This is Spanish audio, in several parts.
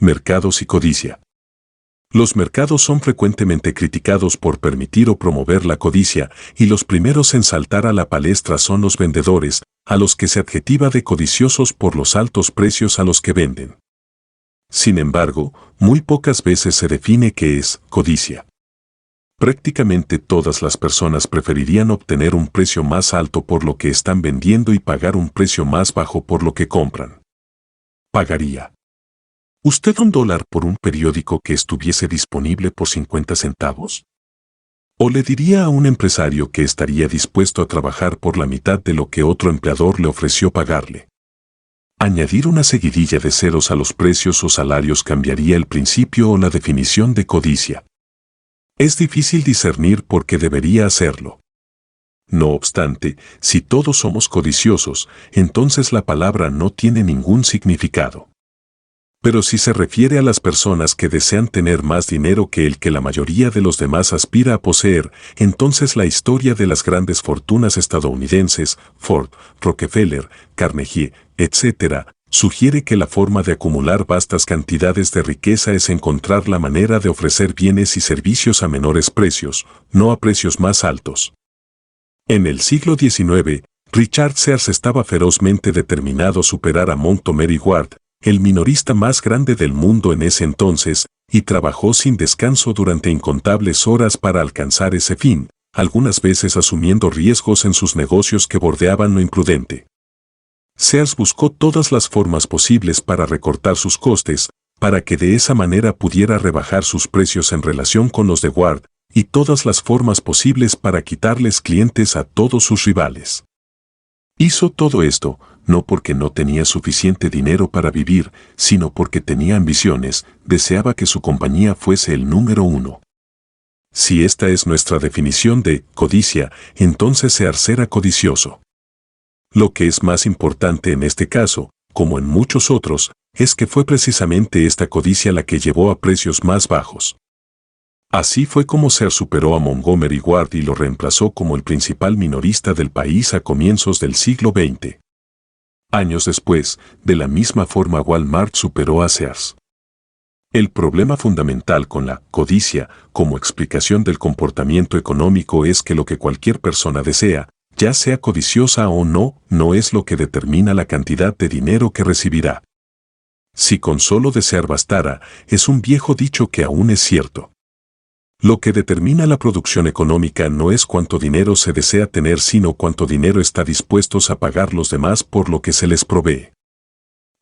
Mercados y codicia. Los mercados son frecuentemente criticados por permitir o promover la codicia, y los primeros en saltar a la palestra son los vendedores, a los que se adjetiva de codiciosos por los altos precios a los que venden. Sin embargo, muy pocas veces se define qué es codicia. Prácticamente todas las personas preferirían obtener un precio más alto por lo que están vendiendo y pagar un precio más bajo por lo que compran. ¿Pagaría usted $1 por un periódico que estuviese disponible por 50 centavos? ¿O le diría a un empresario que estaría dispuesto a trabajar por la mitad de lo que otro empleador le ofreció pagarle? Añadir una seguidilla de ceros a los precios o salarios cambiaría el principio o la definición de codicia. Es difícil discernir por qué debería hacerlo. No obstante, si todos somos codiciosos, entonces la palabra no tiene ningún significado. Pero si se refiere a las personas que desean tener más dinero que el que la mayoría de los demás aspira a poseer, entonces la historia de las grandes fortunas estadounidenses, Ford, Rockefeller, Carnegie, etc., sugiere que la forma de acumular vastas cantidades de riqueza es encontrar la manera de ofrecer bienes y servicios a menores precios, no a precios más altos. En el siglo XIX, Richard Sears estaba ferozmente determinado a superar a Montgomery Ward, el minorista más grande del mundo en ese entonces, y trabajó sin descanso durante incontables horas para alcanzar ese fin, algunas veces asumiendo riesgos en sus negocios que bordeaban lo imprudente. Sears buscó todas las formas posibles para recortar sus costes, para que de esa manera pudiera rebajar sus precios en relación con los de Ward, y todas las formas posibles para quitarles clientes a todos sus rivales. Hizo todo esto, no porque no tenía suficiente dinero para vivir, sino porque tenía ambiciones, deseaba que su compañía fuese el número 1. Si esta es nuestra definición de codicia, entonces Sears era codicioso. Lo que es más importante en este caso, como en muchos otros, es que fue precisamente esta codicia la que llevó a precios más bajos. Así fue como Sears superó a Montgomery Ward y lo reemplazó como el principal minorista del país a comienzos del siglo XX. Años después, de la misma forma Walmart superó a Sears. El problema fundamental con la codicia, como explicación del comportamiento económico, es que lo que cualquier persona desea, ya sea codiciosa o no, no es lo que determina la cantidad de dinero que recibirá. Si con solo desear bastara, es un viejo dicho que aún es cierto. Lo que determina la producción económica no es cuánto dinero se desea tener, sino cuánto dinero está dispuestos a pagar los demás por lo que se les provee.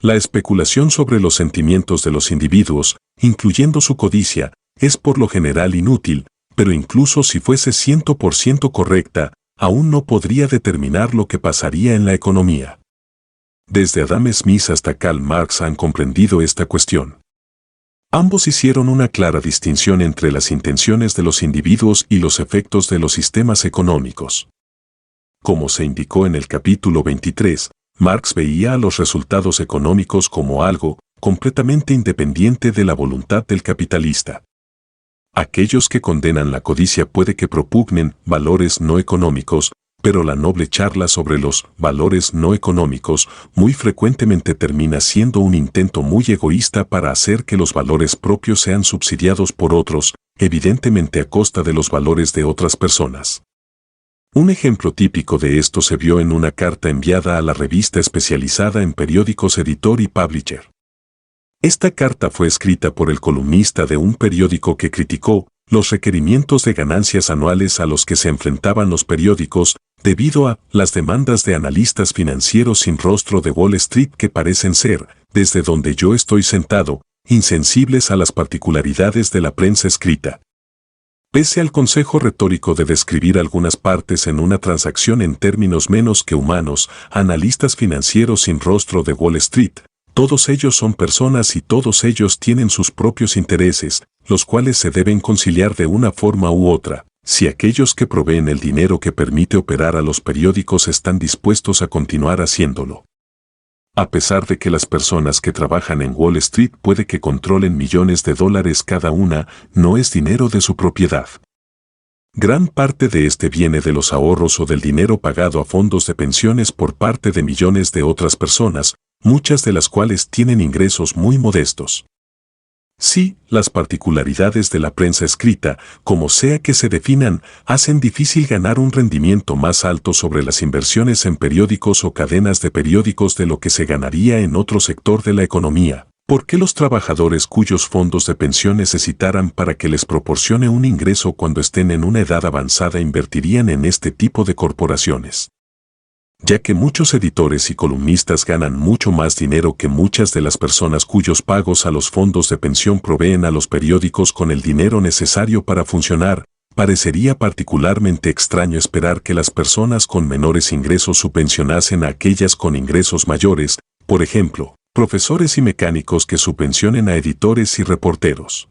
La especulación sobre los sentimientos de los individuos, incluyendo su codicia, es por lo general inútil, pero incluso si fuese 100% correcta, aún no podría determinar lo que pasaría en la economía. Desde Adam Smith hasta Karl Marx han comprendido esta cuestión. Ambos hicieron una clara distinción entre las intenciones de los individuos y los efectos de los sistemas económicos. Como se indicó en el capítulo 23, Marx veía a los resultados económicos como algo completamente independiente de la voluntad del capitalista. Aquellos que condenan la codicia puede que propugnen valores no económicos, pero la noble charla sobre los valores no económicos muy frecuentemente termina siendo un intento muy egoísta para hacer que los valores propios sean subsidiados por otros, evidentemente a costa de los valores de otras personas. Un ejemplo típico de esto se vio en una carta enviada a la revista especializada en periódicos Editor y Publisher. Esta carta fue escrita por el columnista de un periódico que criticó los requerimientos de ganancias anuales a los que se enfrentaban los periódicos debido a las demandas de analistas financieros sin rostro de Wall Street que parecen ser, desde donde yo estoy sentado, insensibles a las particularidades de la prensa escrita. Pese al consejo retórico de describir algunas partes en una transacción en términos menos que humanos, analistas financieros sin rostro de Wall Street, todos ellos son personas y todos ellos tienen sus propios intereses, los cuales se deben conciliar de una forma u otra, si aquellos que proveen el dinero que permite operar a los periódicos están dispuestos a continuar haciéndolo. A pesar de que las personas que trabajan en Wall Street puede que controlen millones de dólares cada una, no es dinero de su propiedad. Gran parte de este viene de los ahorros o del dinero pagado a fondos de pensiones por parte de millones de otras personas, muchas de las cuales tienen ingresos muy modestos. Sí, las particularidades de la prensa escrita, como sea que se definan, hacen difícil ganar un rendimiento más alto sobre las inversiones en periódicos o cadenas de periódicos de lo que se ganaría en otro sector de la economía. ¿Por qué los trabajadores cuyos fondos de pensión necesitaran para que les proporcione un ingreso cuando estén en una edad avanzada invertirían en este tipo de corporaciones? Ya que muchos editores y columnistas ganan mucho más dinero que muchas de las personas cuyos pagos a los fondos de pensión proveen a los periódicos con el dinero necesario para funcionar, parecería particularmente extraño esperar que las personas con menores ingresos subvencionasen a aquellas con ingresos mayores, por ejemplo, profesores y mecánicos que subvencionen a editores y reporteros.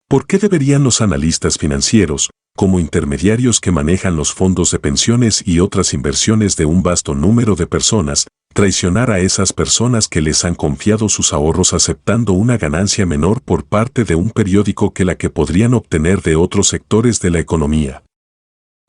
¿Por qué deberían los analistas financieros, como intermediarios que manejan los fondos de pensiones y otras inversiones de un vasto número de personas, traicionar a esas personas que les han confiado sus ahorros aceptando una ganancia menor por parte de un periódico que la que podrían obtener de otros sectores de la economía?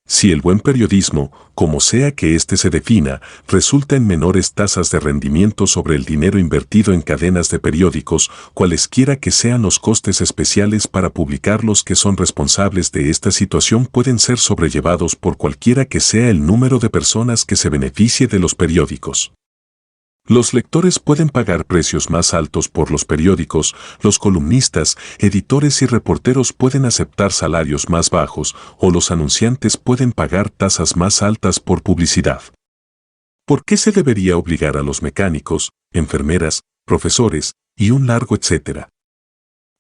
Si el buen periodismo, como sea que éste se defina, resulta en menores tasas de rendimiento sobre el dinero invertido en cadenas de periódicos, cualesquiera que sean los costes especiales para publicarlos que son responsables de esta situación pueden ser sobrellevados por cualquiera que sea el número de personas que se beneficie de los periódicos. Los lectores pueden pagar precios más altos por los periódicos, los columnistas, editores y reporteros pueden aceptar salarios más bajos, o los anunciantes pueden pagar tasas más altas por publicidad. ¿Por qué se debería obligar a los mecánicos, enfermeras, profesores, y un largo etcétera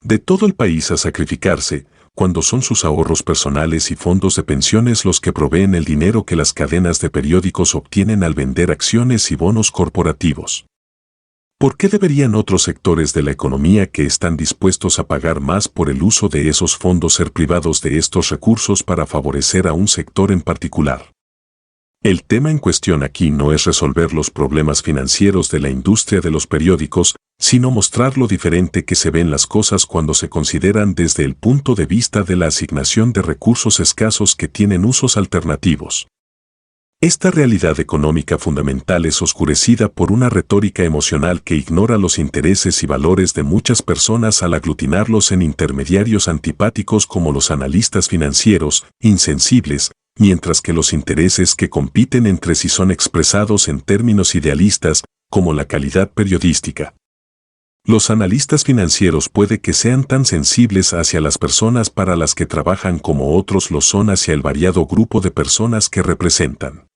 de todo el país a sacrificarse, cuando son sus ahorros personales y fondos de pensiones los que proveen el dinero que las cadenas de periódicos obtienen al vender acciones y bonos corporativos? ¿Por qué deberían otros sectores de la economía que están dispuestos a pagar más por el uso de esos fondos ser privados de estos recursos para favorecer a un sector en particular? El tema en cuestión aquí no es resolver los problemas financieros de la industria de los periódicos, sino mostrar lo diferente que se ven las cosas cuando se consideran desde el punto de vista de la asignación de recursos escasos que tienen usos alternativos. Esta realidad económica fundamental es oscurecida por una retórica emocional que ignora los intereses y valores de muchas personas al aglutinarlos en intermediarios antipáticos como los analistas financieros, insensibles, mientras que los intereses que compiten entre sí son expresados en términos idealistas, como la calidad periodística. Los analistas financieros puede que sean tan sensibles hacia las personas para las que trabajan como otros lo son hacia el variado grupo de personas que representan.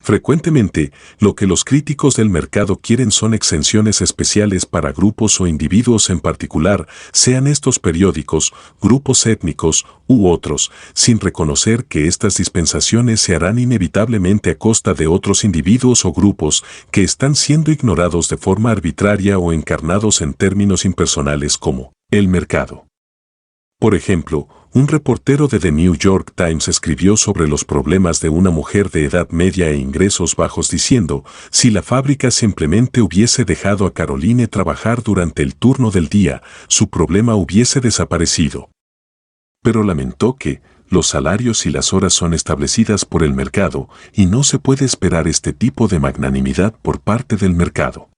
Frecuentemente, lo que los críticos del mercado quieren son exenciones especiales para grupos o individuos en particular, sean estos periódicos, grupos étnicos u otros, sin reconocer que estas dispensaciones se harán inevitablemente a costa de otros individuos o grupos que están siendo ignorados de forma arbitraria o encarnados en términos impersonales como el mercado. Por ejemplo, un reportero de The New York Times escribió sobre los problemas de una mujer de edad media e ingresos bajos diciendo, si la fábrica simplemente hubiese dejado a Caroline trabajar durante el turno del día, su problema hubiese desaparecido. Pero lamentó que, los salarios y las horas son establecidas por el mercado, y no se puede esperar este tipo de magnanimidad por parte del mercado.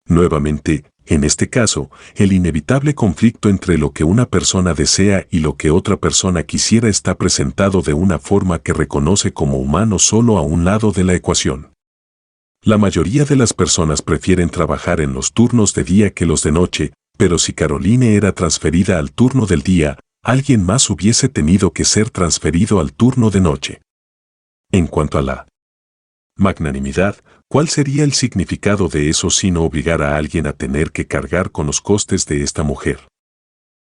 Nuevamente, en este caso, el inevitable conflicto entre lo que una persona desea y lo que otra persona quisiera está presentado de una forma que reconoce como humano solo a un lado de la ecuación. La mayoría de las personas prefieren trabajar en los turnos de día que los de noche, pero si Caroline era transferida al turno del día, alguien más hubiese tenido que ser transferido al turno de noche. En cuanto a la magnanimidad, ¿cuál sería el significado de eso sino obligar a alguien a tener que cargar con los costes de esta mujer?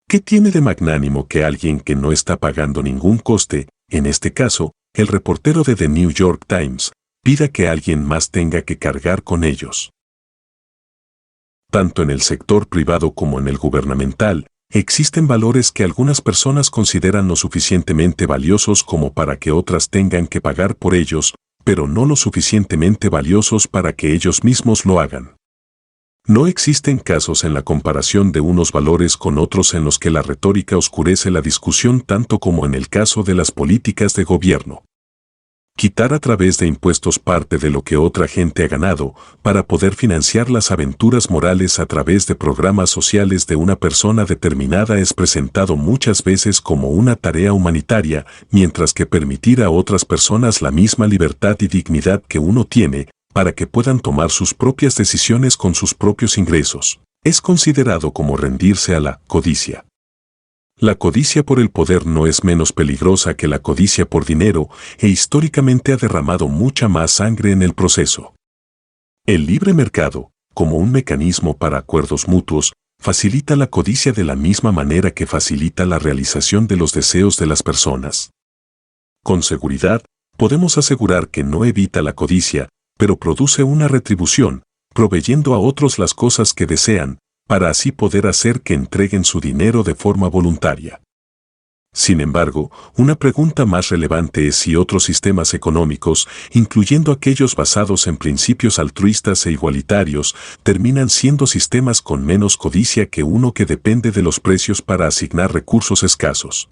¿Qué tiene de magnánimo que alguien que no está pagando ningún coste, en este caso, el reportero de The New York Times, pida que alguien más tenga que cargar con ellos? Tanto en el sector privado como en el gubernamental, existen valores que algunas personas consideran lo suficientemente valiosos como para que otras tengan que pagar por ellos, pero no lo suficientemente valiosos para que ellos mismos lo hagan. No existen casos en la comparación de unos valores con otros en los que la retórica oscurece la discusión tanto como en el caso de las políticas de gobierno. Quitar a través de impuestos parte de lo que otra gente ha ganado para poder financiar las aventuras morales a través de programas sociales de una persona determinada es presentado muchas veces como una tarea humanitaria, mientras que permitir a otras personas la misma libertad y dignidad que uno tiene para que puedan tomar sus propias decisiones con sus propios ingresos, es considerado como rendirse a la codicia. La codicia por el poder no es menos peligrosa que la codicia por dinero e históricamente ha derramado mucha más sangre en el proceso. El libre mercado, como un mecanismo para acuerdos mutuos, facilita la codicia de la misma manera que facilita la realización de los deseos de las personas. Con seguridad, podemos asegurar que no evita la codicia, pero produce una retribución, proveyendo a otros las cosas que desean, para así poder hacer que entreguen su dinero de forma voluntaria. Sin embargo, una pregunta más relevante es si otros sistemas económicos, incluyendo aquellos basados en principios altruistas e igualitarios, terminan siendo sistemas con menos codicia que uno que depende de los precios para asignar recursos escasos.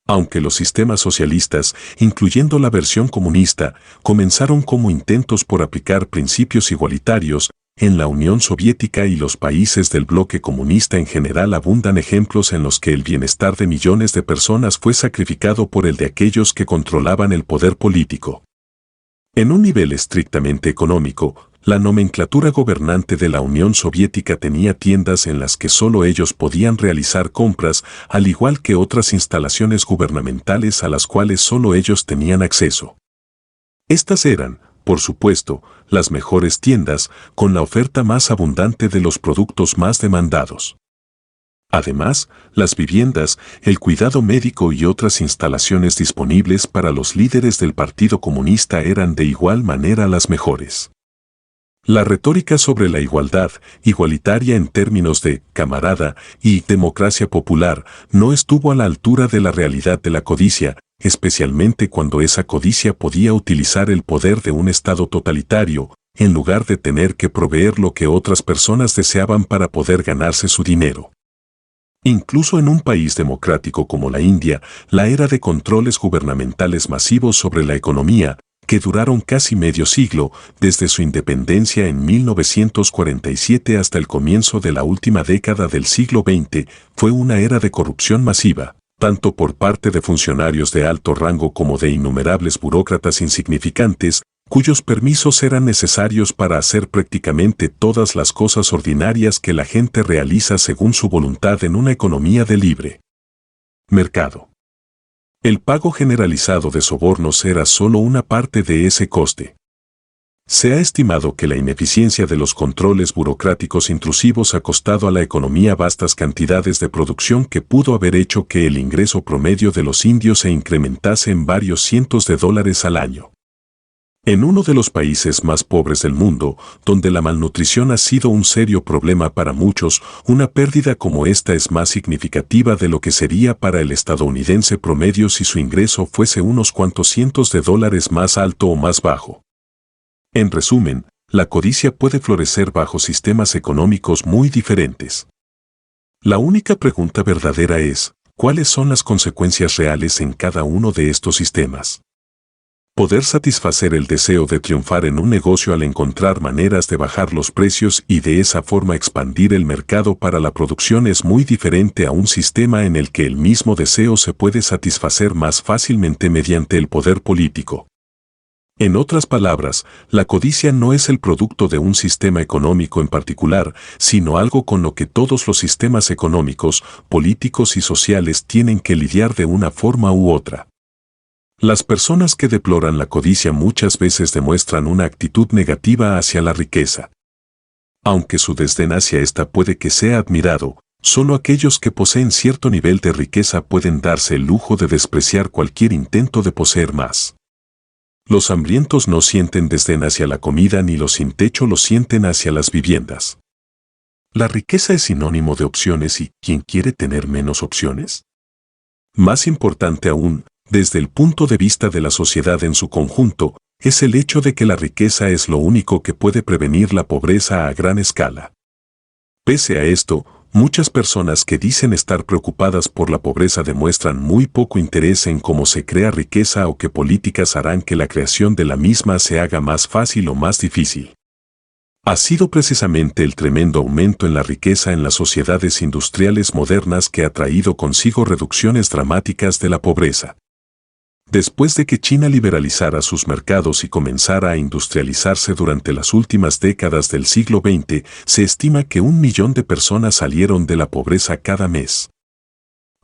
Aunque los sistemas socialistas, incluyendo la versión comunista, comenzaron como intentos por aplicar principios igualitarios, en la Unión Soviética y los países del bloque comunista en general abundan ejemplos en los que el bienestar de millones de personas fue sacrificado por el de aquellos que controlaban el poder político. En un nivel estrictamente económico, la nomenclatura gobernante de la Unión Soviética tenía tiendas en las que solo ellos podían realizar compras, al igual que otras instalaciones gubernamentales a las cuales solo ellos tenían acceso. Estas eran, por supuesto, las mejores tiendas, con la oferta más abundante de los productos más demandados. Además, las viviendas, el cuidado médico y otras instalaciones disponibles para los líderes del Partido Comunista eran de igual manera las mejores. La retórica sobre la igualdad, igualitaria en términos de camarada y democracia popular, no estuvo a la altura de la realidad de la codicia, especialmente cuando esa codicia podía utilizar el poder de un Estado totalitario, en lugar de tener que proveer lo que otras personas deseaban para poder ganarse su dinero. Incluso en un país democrático como la India, la era de controles gubernamentales masivos sobre la economía, que duraron casi medio siglo, desde su independencia en 1947 hasta el comienzo de la última década del siglo XX, fue una era de corrupción masiva, tanto por parte de funcionarios de alto rango como de innumerables burócratas insignificantes, cuyos permisos eran necesarios para hacer prácticamente todas las cosas ordinarias que la gente realiza según su voluntad en una economía de libre mercado. El pago generalizado de sobornos era solo una parte de ese coste. Se ha estimado que la ineficiencia de los controles burocráticos intrusivos ha costado a la economía vastas cantidades de producción que pudo haber hecho que el ingreso promedio de los indios se incrementase en varios cientos de dólares al año. En uno de los países más pobres del mundo, donde la malnutrición ha sido un serio problema para muchos, una pérdida como esta es más significativa de lo que sería para el estadounidense promedio si su ingreso fuese unos cuantos cientos de dólares más alto o más bajo. En resumen, la codicia puede florecer bajo sistemas económicos muy diferentes. La única pregunta verdadera es, ¿cuáles son las consecuencias reales en cada uno de estos sistemas? Poder satisfacer el deseo de triunfar en un negocio al encontrar maneras de bajar los precios y de esa forma expandir el mercado para la producción es muy diferente a un sistema en el que el mismo deseo se puede satisfacer más fácilmente mediante el poder político. En otras palabras, la codicia no es el producto de un sistema económico en particular, sino algo con lo que todos los sistemas económicos, políticos y sociales tienen que lidiar de una forma u otra. Las personas que deploran la codicia muchas veces demuestran una actitud negativa hacia la riqueza. Aunque su desdén hacia esta puede que sea admirado, solo aquellos que poseen cierto nivel de riqueza pueden darse el lujo de despreciar cualquier intento de poseer más. Los hambrientos no sienten desdén hacia la comida ni los sin techo lo sienten hacia las viviendas. ¿La riqueza es sinónimo de opciones y quién quiere tener menos opciones? Más importante aún, desde el punto de vista de la sociedad en su conjunto, es el hecho de que la riqueza es lo único que puede prevenir la pobreza a gran escala. Pese a esto, Muchas personas que dicen estar preocupadas por la pobreza demuestran muy poco interés en cómo se crea riqueza o qué políticas harán que la creación de la misma se haga más fácil o más difícil. Ha sido precisamente el tremendo aumento en la riqueza en las sociedades industriales modernas que ha traído consigo reducciones dramáticas de la pobreza. Después de que China liberalizara sus mercados y comenzara a industrializarse durante las últimas décadas del siglo XX, se estima que 1 millón de personas salieron de la pobreza cada mes.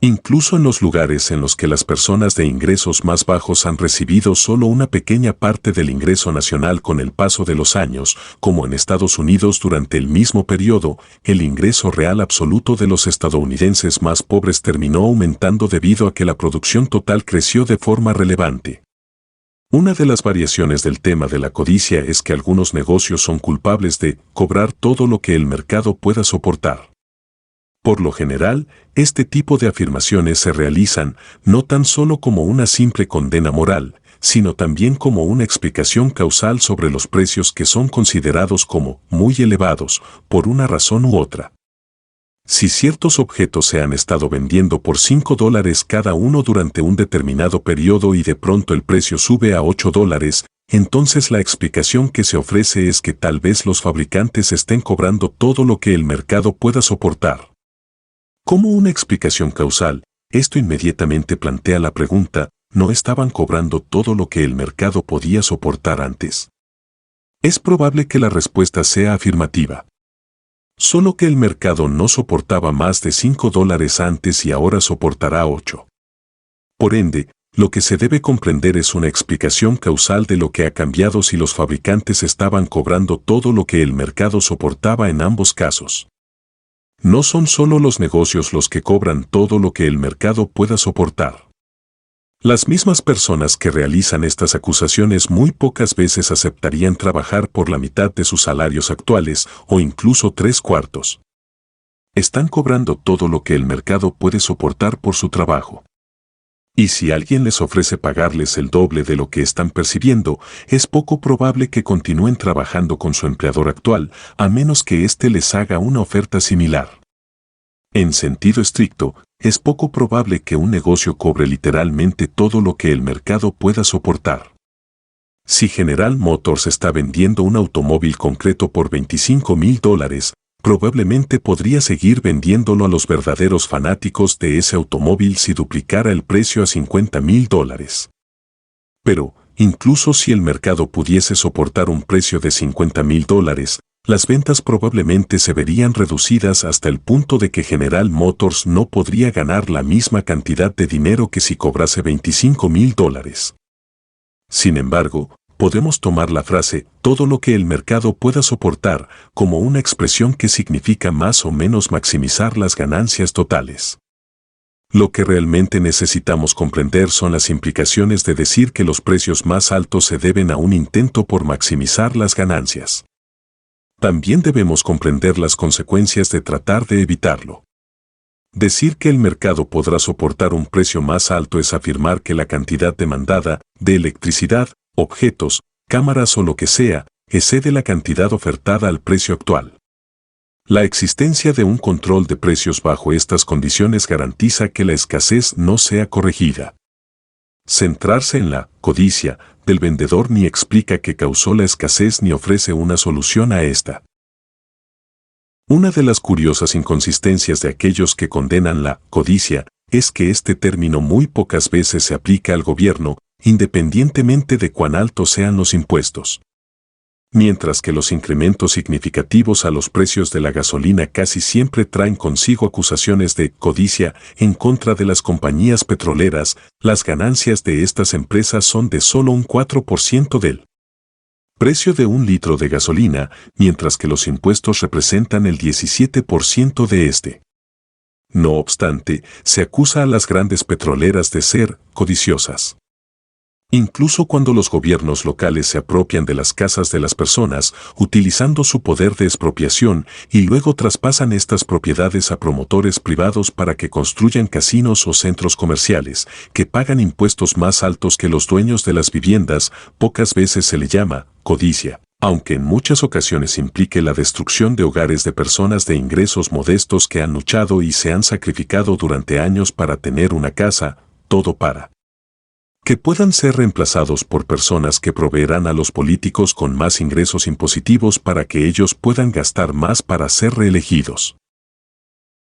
Incluso en los lugares en los que las personas de ingresos más bajos han recibido solo una pequeña parte del ingreso nacional con el paso de los años, como en Estados Unidos durante el mismo periodo, el ingreso real absoluto de los estadounidenses más pobres terminó aumentando debido a que la producción total creció de forma relevante. Una de las variaciones del tema de la codicia es que algunos negocios son culpables de cobrar todo lo que el mercado pueda soportar. Por lo general, este tipo de afirmaciones se realizan no tan solo como una simple condena moral, sino también como una explicación causal sobre los precios que son considerados como muy elevados, por una razón u otra. Si ciertos objetos se han estado vendiendo por $5 cada uno durante un determinado periodo y de pronto el precio sube a $8, entonces la explicación que se ofrece es que tal vez los fabricantes estén cobrando todo lo que el mercado pueda soportar. Como una explicación causal, esto inmediatamente plantea la pregunta, ¿no estaban cobrando todo lo que el mercado podía soportar antes? Es probable que la respuesta sea afirmativa. Solo que el mercado no soportaba más de $5 antes y ahora soportará 8. Por ende, lo que se debe comprender es una explicación causal de lo que ha cambiado si los fabricantes estaban cobrando todo lo que el mercado soportaba en ambos casos. No son solo los negocios los que cobran todo lo que el mercado pueda soportar. Las mismas personas que realizan estas acusaciones muy pocas veces aceptarían trabajar por la mitad de sus salarios actuales o incluso 3/4. Están cobrando todo lo que el mercado puede soportar por su trabajo. Y si alguien les ofrece pagarles el doble de lo que están percibiendo, es poco probable que continúen trabajando con su empleador actual, a menos que éste les haga una oferta similar. En sentido estricto, es poco probable que un negocio cobre literalmente todo lo que el mercado pueda soportar. Si General Motors está vendiendo un automóvil concreto por $25,000, probablemente podría seguir vendiéndolo a los verdaderos fanáticos de ese automóvil si duplicara el precio a $50,000. Pero, incluso si el mercado pudiese soportar un precio de $50,000, las ventas probablemente se verían reducidas hasta el punto de que General Motors no podría ganar la misma cantidad de dinero que si cobrase $25,000. Sin embargo, podemos tomar la frase «todo lo que el mercado pueda soportar» como una expresión que significa más o menos maximizar las ganancias totales. Lo que realmente necesitamos comprender son las implicaciones de decir que los precios más altos se deben a un intento por maximizar las ganancias. También debemos comprender las consecuencias de tratar de evitarlo. Decir que el mercado podrá soportar un precio más alto es afirmar que la cantidad demandada de electricidad, objetos, cámaras o lo que sea, excede la cantidad ofertada al precio actual. La existencia de un control de precios bajo estas condiciones garantiza que la escasez no sea corregida. Centrarse en la codicia del vendedor ni explica qué causó la escasez ni ofrece una solución a esta. Una de las curiosas inconsistencias de aquellos que condenan la codicia es que este término muy pocas veces se aplica al gobierno, independientemente de cuán altos sean los impuestos. Mientras que los incrementos significativos a los precios de la gasolina casi siempre traen consigo acusaciones de codicia en contra de las compañías petroleras, las ganancias de estas empresas son de solo un 4% del precio de un litro de gasolina, mientras que los impuestos representan el 17% de este. No obstante, se acusa a las grandes petroleras de ser codiciosas. Incluso cuando los gobiernos locales se apropian de las casas de las personas, utilizando su poder de expropiación, y luego traspasan estas propiedades a promotores privados para que construyan casinos o centros comerciales, que pagan impuestos más altos que los dueños de las viviendas, pocas veces se le llama codicia. Aunque en muchas ocasiones implique la destrucción de hogares de personas de ingresos modestos que han luchado y se han sacrificado durante años para tener una casa, todo para que puedan ser reemplazados por personas que proveerán a los políticos con más ingresos impositivos para que ellos puedan gastar más para ser reelegidos.